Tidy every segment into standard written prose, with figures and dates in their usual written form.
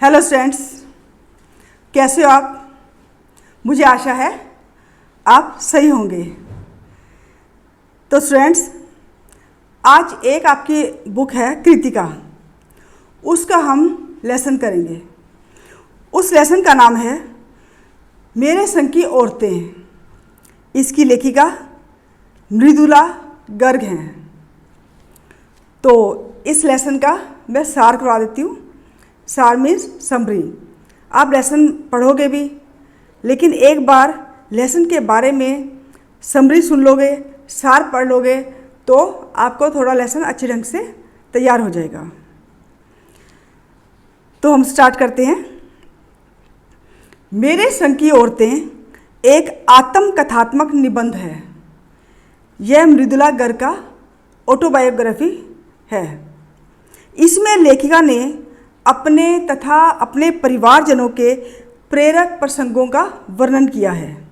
Hello students, कैसे हो आप? मुझे आशा है आप सही होंगे। तो स्टूडेंट्स, आज एक आपकी बुक है कृतिका, उसका हम लेसन करेंगे। उस लेसन का नाम है मेरे संग की औरतें। इसकी लेखिका मृदुला गर्ग हैं। तो इस लेसन का मैं सार करवा देती हूँ। सार मीन्स समरी। आप लेसन पढ़ोगे भी, लेकिन एक बार लेसन के बारे में समरी सुन लोगे, सार पढ़ लोगे, तो आपको थोड़ा लेसन अच्छे ढंग से तैयार हो जाएगा। तो हम स्टार्ट करते हैं। मेरे संग की औरतें एक आत्मकथात्मक निबंध है। यह मृदुला गर्ग का ऑटोबायोग्राफी है। इसमें लेखिका ने अपने तथा अपने परिवारजनों के प्रेरक प्रसंगों का वर्णन किया है।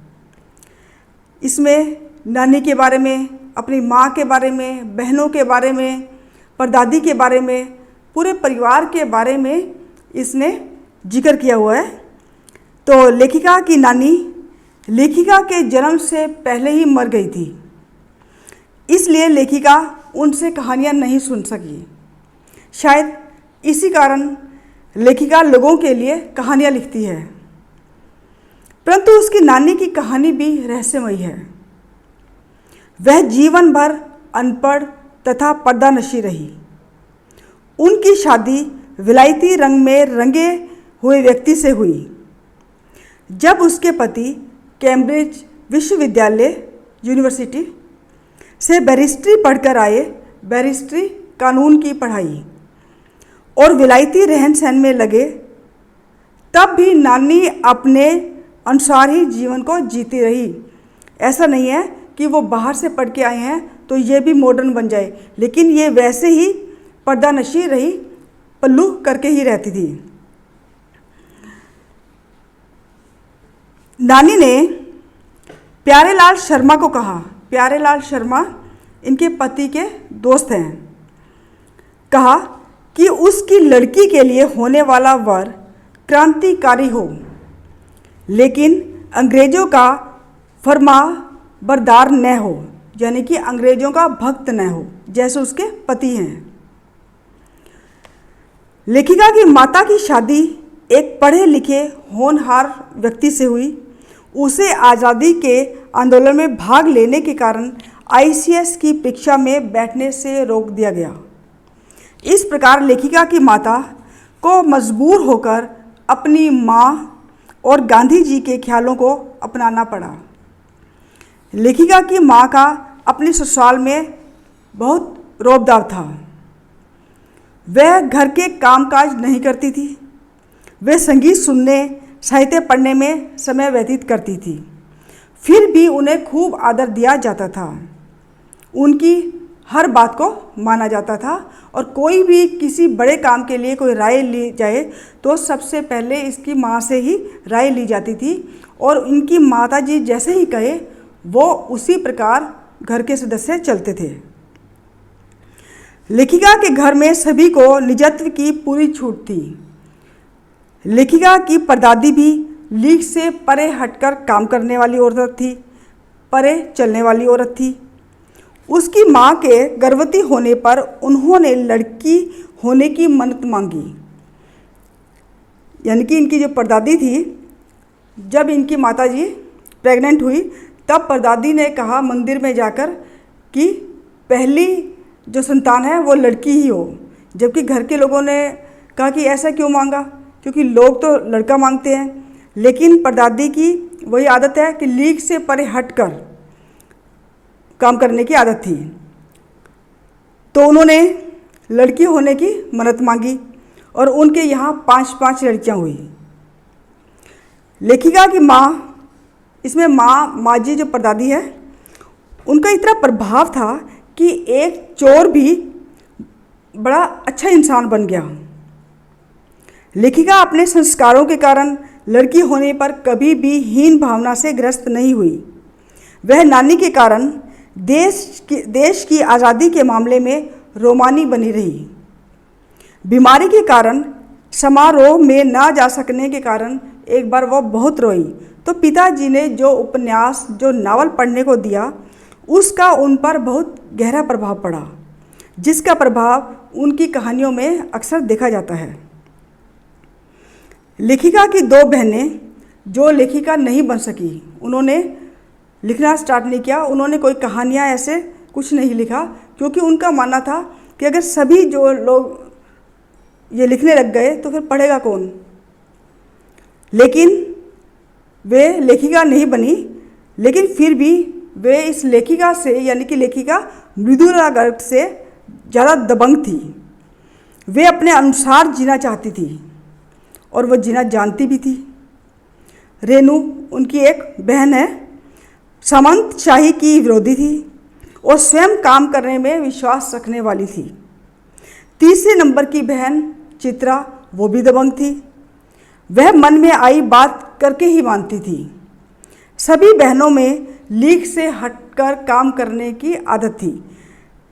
इसमें नानी के बारे में, अपनी माँ के बारे में, बहनों के बारे में, परदादी के बारे में, पूरे परिवार के बारे में इसने जिक्र किया हुआ है। तो लेखिका की नानी लेखिका के जन्म से पहले ही मर गई थी, इसलिए लेखिका उनसे कहानियाँ नहीं सुन सकी। शायद इसी कारण लेखिका लोगों के लिए कहानियाँ लिखती है, परंतु उसकी नानी की कहानी भी रहस्यमयी है। वह जीवन भर अनपढ़ तथा पर्दानशी रही। उनकी शादी विलायती रंग में रंगे हुए व्यक्ति से हुई। जब उसके पति कैम्ब्रिज विश्वविद्यालय यूनिवर्सिटी से बैरिस्ट्री पढ़कर आए, बैरिस्ट्री कानून की पढ़ाई और विलायती रहन सहन में लगे, तब भी नानी अपने अनुसार ही जीवन को जीती रही। ऐसा नहीं है कि वो बाहर से पढ़ के आए हैं तो ये भी मॉडर्न बन जाए, लेकिन ये वैसे ही पर्दानशी रही, पल्लू करके ही रहती थी। नानी ने प्यारेलाल शर्मा को कहा, प्यारेलाल शर्मा इनके पति के दोस्त हैं, कहा कि उसकी लड़की के लिए होने वाला वर क्रांतिकारी हो, लेकिन अंग्रेज़ों का फरमा बरदार न हो, यानी कि अंग्रेज़ों का भक्त न हो, जैसे उसके पति हैं। लेखिका की माता की शादी एक पढ़े लिखे होनहार व्यक्ति से हुई। उसे आज़ादी के आंदोलन में भाग लेने के कारण आईसीएस की परीक्षा में बैठने से रोक दिया गया। इस प्रकार लेखिका की माता को मजबूर होकर अपनी माँ और गांधी जी के ख्यालों को अपनाना पड़ा। लेखिका की माँ का अपने ससुराल में बहुत रौबदाव था। वह घर के कामकाज नहीं करती थी। वह संगीत सुनने, साहित्य पढ़ने में समय व्यतीत करती थी। फिर भी उन्हें खूब आदर दिया जाता था। उनकी हर बात को माना जाता था और कोई भी किसी बड़े काम के लिए कोई राय ली जाए तो सबसे पहले इसकी माँ से ही राय ली जाती थी, और इनकी माताजी जैसे ही कहे वो उसी प्रकार घर के सदस्य चलते थे। लेखिका के घर में सभी को निजत्व की पूरी छूट थी। लेखिका की परदादी भी लीक से परे हटकर काम करने वाली औरत थी, परे चलने वाली औरत थी। उसकी माँ के गर्भवती होने पर उन्होंने लड़की होने की मन्नत मांगी। यानी कि इनकी जो परदादी थी, जब इनकी माताजी प्रेग्नेंट हुई तब परदादी ने कहा मंदिर में जाकर कि पहली जो संतान है वो लड़की ही हो, जबकि घर के लोगों ने कहा कि ऐसा क्यों मांगा, क्योंकि लोग तो लड़का मांगते हैं। लेकिन परदादी की वही आदत है कि लीक से परे हटकर काम करने की आदत थी, तो उन्होंने लड़की होने की मन्नत मांगी और उनके यहाँ 5 लड़कियाँ हुई। लेखिका की माँ, इसमें माँ जी जो परदादी है, उनका इतना प्रभाव था कि एक चोर भी बड़ा अच्छा इंसान बन गया। लेखिका अपने संस्कारों के कारण लड़की होने पर कभी भी हीन भावना से ग्रस्त नहीं हुई। वह नानी के कारण देश की आज़ादी के मामले में रोमानी बनी रही। बीमारी के कारण समारोह में ना जा सकने के कारण एक बार वो बहुत रोई। तो पिताजी ने जो उपन्यास, जो नावल पढ़ने को दिया, उसका उन पर बहुत गहरा प्रभाव पड़ा, जिसका प्रभाव उनकी कहानियों में अक्सर देखा जाता है। लेखिका की दो बहनें जो लेखिका नहीं बन सकी, उन्होंने लिखना स्टार्ट नहीं किया, उन्होंने कोई कहानियाँ ऐसे कुछ नहीं लिखा, क्योंकि उनका मानना था कि अगर सभी जो लोग ये लिखने लग गए तो फिर पढ़ेगा कौन। लेकिन वे लेखिका नहीं बनी, लेकिन फिर भी वे इस लेखिका से, यानी कि लेखिका मृदुला गर्ग से ज़्यादा दबंग थी। वे अपने अनुसार जीना चाहती थी और वो जीना जानती भी थी। रेणु उनकी एक बहन है, सामंतशाही की विरोधी थी और स्वयं काम करने में विश्वास रखने वाली थी। तीसरे नंबर की बहन चित्रा, वो भी दबंग थी। वह मन में आई बात करके ही मानती थी। सभी बहनों में लीक से हटकर काम करने की आदत थी।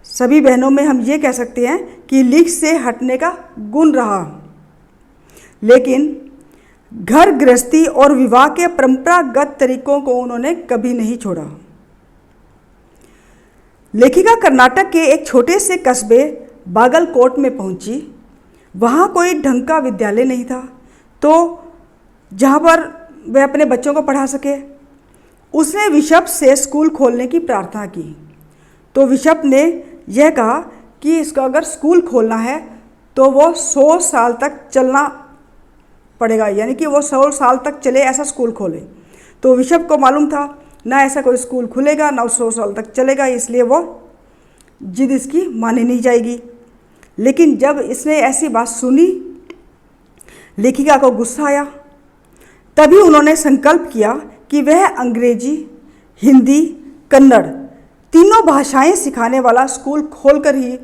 सभी बहनों में हम ये कह सकते हैं कि लीक से हटने का गुण रहा। लेकिन घर गृहस्थी और विवाह के परंपरागत तरीकों को उन्होंने कभी नहीं छोड़ा। लेखिका कर्नाटक के एक छोटे से कस्बे बागलकोट में पहुंची। वहाँ कोई ढंग का विद्यालय नहीं था, तो जहाँ पर वह अपने बच्चों को पढ़ा सके। उसने बिशप से स्कूल खोलने की प्रार्थना की। तो बिशप ने यह कहा कि इसका अगर स्कूल खोलना है तो वो 100 साल तक चलना पड़ेगा, यानी कि वो 100 साल तक चले ऐसा स्कूल खोले। तो बिशप को मालूम था ना ऐसा कोई स्कूल खुलेगा ना 100 साल तक चलेगा, इसलिए वो जिद इसकी मानी नहीं जाएगी। लेकिन जब इसने ऐसी बात सुनी, लेखिका को गुस्सा आया। तभी उन्होंने संकल्प किया कि वह अंग्रेजी, हिंदी, कन्नड़ तीनों भाषाएं सिखाने वाला स्कूल खोलकर ही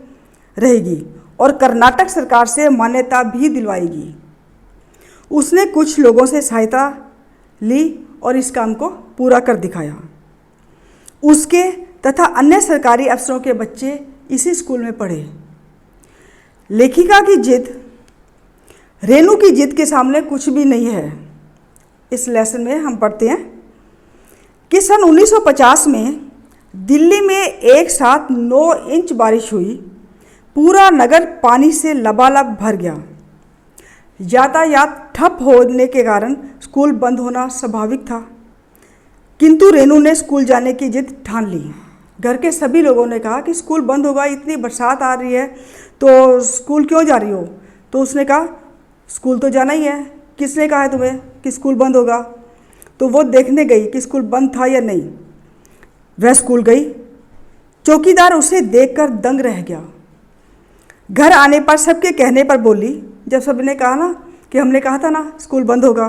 रहेगी और कर्नाटक सरकार से मान्यता भी दिलवाएगी। उसने कुछ लोगों से सहायता ली और इस काम को पूरा कर दिखाया। उसके तथा अन्य सरकारी अफसरों के बच्चे इसी स्कूल में पढ़े। लेखिका की जिद रेणु की जिद के सामने कुछ भी नहीं है। इस लेसन में हम पढ़ते हैं कि सन 1950 में दिल्ली में एक साथ 9 इंच बारिश हुई। पूरा नगर पानी से लबालब भर गया। यातायात ठप होने के कारण स्कूल बंद होना स्वाभाविक था, किंतु रेणु ने स्कूल जाने की जिद ठान ली। घर के सभी लोगों ने कहा कि स्कूल बंद होगा, इतनी बरसात आ रही है तो स्कूल क्यों जा रही हो। तो उसने कहा स्कूल तो जाना ही है, किसने कहा है तुम्हें कि स्कूल बंद होगा। तो वो देखने गई कि स्कूल बंद था या नहीं। वह स्कूल गई। चौकीदार उसे देखकर दंग रह गया। घर आने पर सबके कहने पर बोली, जब सबने कहा ना कि हमने कहा था ना स्कूल बंद होगा,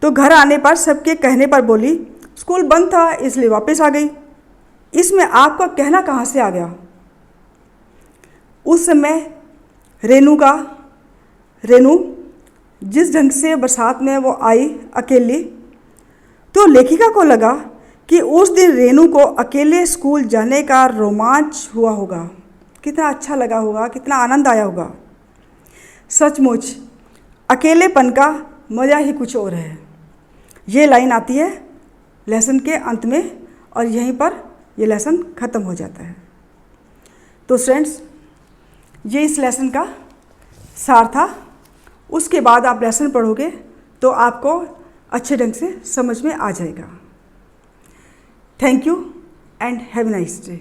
तो घर आने पर सबके कहने पर बोली स्कूल बंद था इसलिए वापस आ गई। इसमें आपका कहना कहाँ से आ गया। उस समय रेणु जिस ढंग से बरसात में वो आई अकेली, तो लेखिका को लगा कि उस दिन रेणु को अकेले स्कूल जाने का रोमांच हुआ होगा। कितना अच्छा लगा होगा, कितना आनंद आया होगा। सचमुच अकेलेपन का मज़ा ही कुछ और है। ये लाइन आती है लेसन के अंत में और यहीं पर ये लेसन ख़त्म हो जाता है। तो फ्रेंड्स, ये इस लेसन का सार था। उसके बाद आप लेसन पढ़ोगे तो आपको अच्छे ढंग से समझ में आ जाएगा। Thank you and have a nice day.